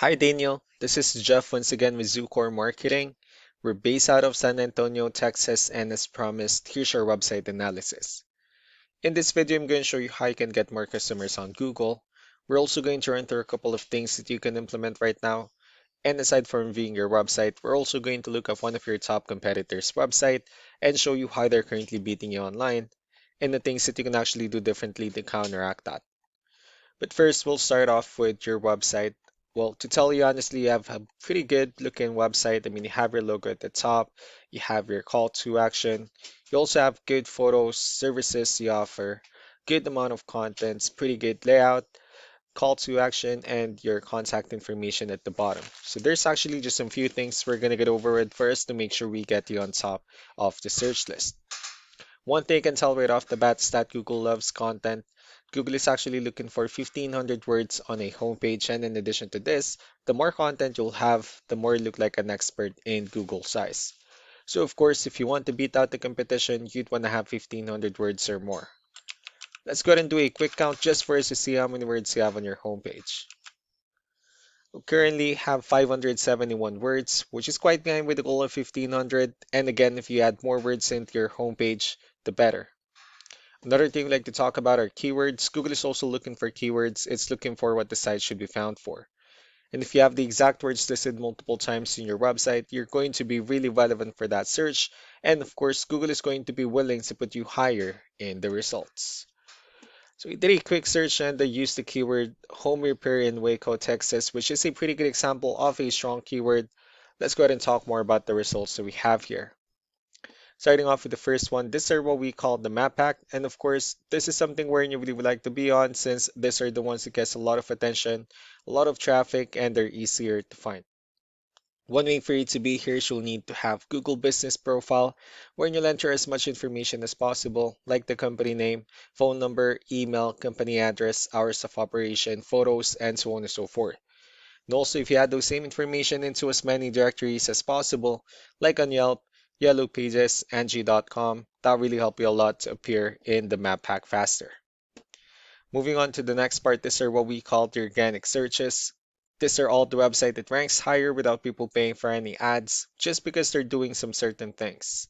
Hi Daniel, this is Jeff once again with Zucore Marketing. We're based out of San Antonio, Texas, and as promised, here's our website analysis. In this video, I'm going to show you how you can get more customers on Google. We're also going to run through a couple of things that you can implement right now. And aside from viewing your website, we're also going to look at one of your top competitors' website and show you how they're currently beating you online and the things that you can actually do differently to counteract that. But first, we'll start off with your website. Well, to tell you honestly, you have a pretty good looking website. I mean, you have your logo at the top, you have your call to action, you also have good photos, services you offer, good amount of contents, pretty good layout, call to action, and your contact information at the bottom. So there's actually just some few things we're gonna get over with first to make sure we get you on top of the search list. One thing I can tell right off the bat is that Google loves content. Google is actually looking for 1,500 words on a homepage, and in addition to this, the more content you'll have, the more you look like an expert in Google size. So of course, if you want to beat out the competition, you'd want to have 1,500 words or more. Let's go ahead and do a quick count just for us to see how many words you have on your homepage. We currently have 571 words, which is quite behind with the goal of 1,500. And again, if you add more words into your homepage, the better. Another thing we like to talk about are keywords. Google is also looking for keywords. It's looking for what the site should be found for. And if you have the exact words listed multiple times in your website, you're going to be really relevant for that search. And of course, Google is going to be willing to put you higher in the results. So we did a quick search and I used the keyword home repair in Waco, Texas, which is a pretty good example of a strong keyword. Let's go ahead and talk more about the results that we have here. Starting off with the first one, these are what we call the map pack. And of course, this is something where you really would like to be on since these are the ones that gets a lot of attention, a lot of traffic, and they're easier to find. One way for you to be here is you'll need to have Google Business Profile, where you'll enter as much information as possible, like the company name, phone number, email, company address, hours of operation, photos, and so on and so forth. And also, if you add those same information into as many directories as possible, like on Yelp, Yellow Pages, Angie.com, that really help you a lot to appear in the map pack faster. Moving on to the next part, these are what we call the organic searches. These are all the website that ranks higher without people paying for any ads, just because they're doing some certain things.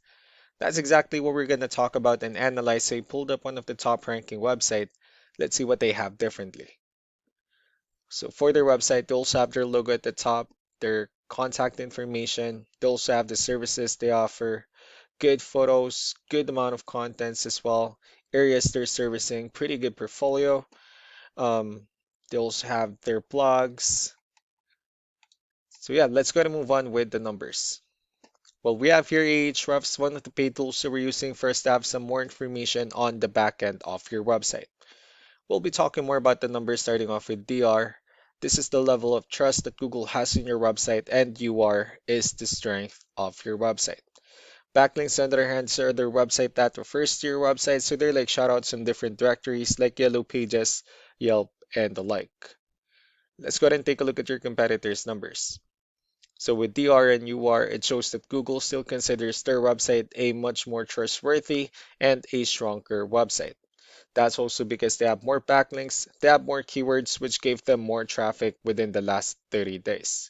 That's exactly what we're going to talk about and analyze. So I pulled up one of the top ranking website. Let's see what they have differently. So for their website, they also have their logo at the top, their contact information. They also have the services they offer, good photos, good amount of contents as well, areas they're servicing, pretty good portfolio. Um, they also have their blogs. So yeah, let's go ahead and move on with the numbers. Well, we have here Ahrefs, one of the paid tools that we're using first to have some more information on the back end of your website. We'll be talking more about the numbers starting off with DR. This is the level of trust that Google has in your website, and UR is the strength of your website. Backlinks, on the other hand, are their website that refers to your website, so they're like shoutouts in different directories like Yellow Pages, Yelp, and the like. Let's go ahead and take a look at your competitors' numbers. So with DR and UR, it shows that Google still considers their website a much more trustworthy and a stronger website. That's also because they have more backlinks, they have more keywords, which gave them more traffic within the last 30 days.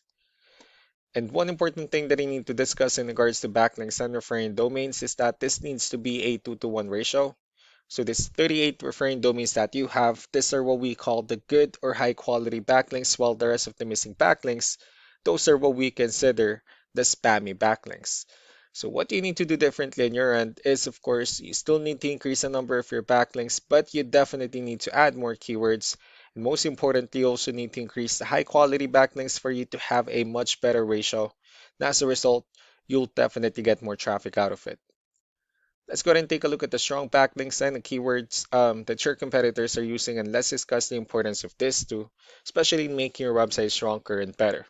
And one important thing that I need to discuss in regards to backlinks and referring domains is that this needs to be a 2-to-1 ratio. So this 38 referring domains that you have, these are what we call the good or high quality backlinks, while the rest of the missing backlinks, those are what we consider the spammy backlinks. So what you need to do differently on your end is, of course, you still need to increase the number of your backlinks, but you definitely need to add more keywords. And most importantly, you also need to increase the high quality backlinks for you to have a much better ratio. And as a result, you'll definitely get more traffic out of it. Let's go ahead and take a look at the strong backlinks and the keywords that your competitors are using, and let's discuss the importance of this too, especially in making your website stronger and better.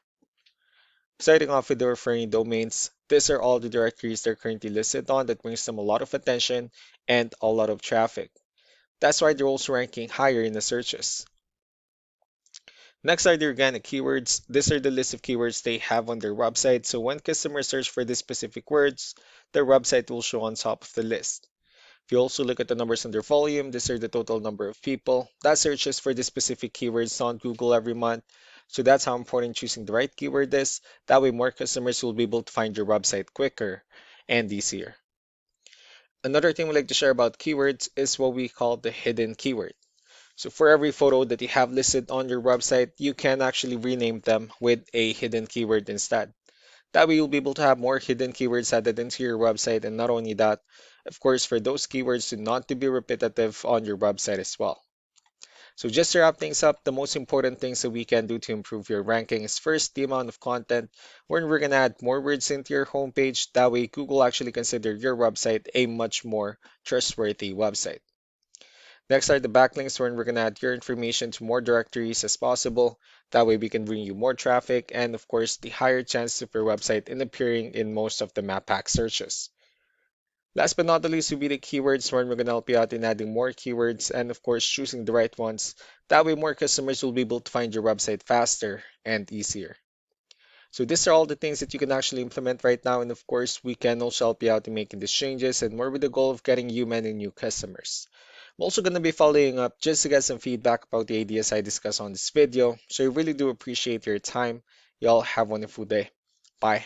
Starting off with the referring domains, these are all the directories they're currently listed on that brings them a lot of attention and a lot of traffic. That's why they're also ranking higher in the searches. Next are the organic keywords. These are the list of keywords they have on their website, so when customers search for these specific words, their website will show on top of the list. If you also look at the numbers under volume, these are the total number of people that searches for the specific keywords on Google every month. So that's how important choosing the right keyword is. That way, more customers will be able to find your website quicker and easier. Another thing we like to share about keywords is what we call the hidden keyword. So for every photo that you have listed on your website, you can actually rename them with a hidden keyword instead. That way you'll be able to have more hidden keywords added into your website, and not only that, of course, for those keywords to not to be repetitive on your website as well. So just to wrap things up, the most important things that we can do to improve your ranking is first the amount of content, when we're gonna add more words into your homepage. That way Google actually consider your website a much more trustworthy website. Next are the backlinks, when we're gonna add your information to more directories as possible. That way we can bring you more traffic and of course the higher chance of your website in appearing in most of the map pack searches. Last but not the least will be the keywords, where we're gonna help you out in adding more keywords and of course choosing the right ones. That way more customers will be able to find your website faster and easier. So these are all the things that you can actually implement right now, and of course we can also help you out in making these changes and more with the goal of getting you many new customers. I'm also going to be following up just to get some feedback about the ideas I discussed on this video, so I really do appreciate your time. Y'all have a wonderful day. Bye.